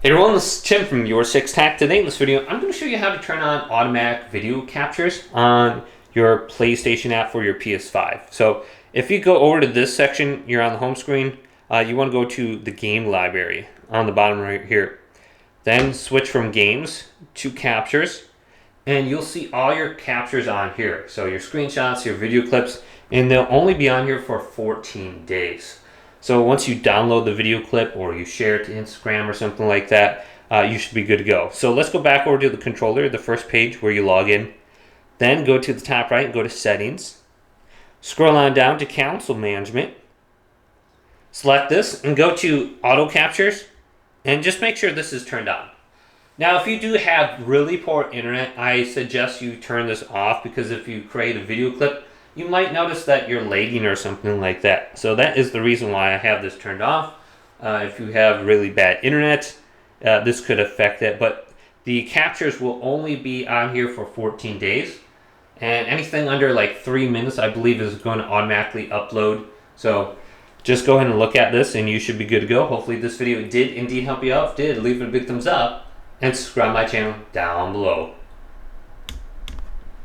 Hey everyone, this is Tim from Your Six Tac. Today in this video, I'm going to show you how to turn on automatic video captures on your PlayStation app for your PS5. So if you go over to this section, you're on the home screen, you want to go to the game library on the bottom right here. Then switch from games to captures, and you'll see all your captures on here. So your screenshots, your video clips, and they'll only be on here for 14 days. So once you download the video clip or you share it to Instagram or something like that, you should be good to go. So let's go back over to the controller, the first page where you log in. Then go to the top right and go to settings. Scroll on down to console management. Select this and go to auto captures and just make sure this is turned on. Now if you do have really poor internet, I suggest you turn this off, because if you create a video clip, you might notice that you're lagging or something like that. So that is the reason why I have this turned off. If you have really bad internet, this could affect it. But the captures will only be on here for 14 days. And anything under like 3 minutes, I believe, is going to automatically upload. So just go ahead and look at this and you should be good to go. Hopefully this video did indeed help you out. If it did, leave it a big thumbs up and subscribe to my channel down below.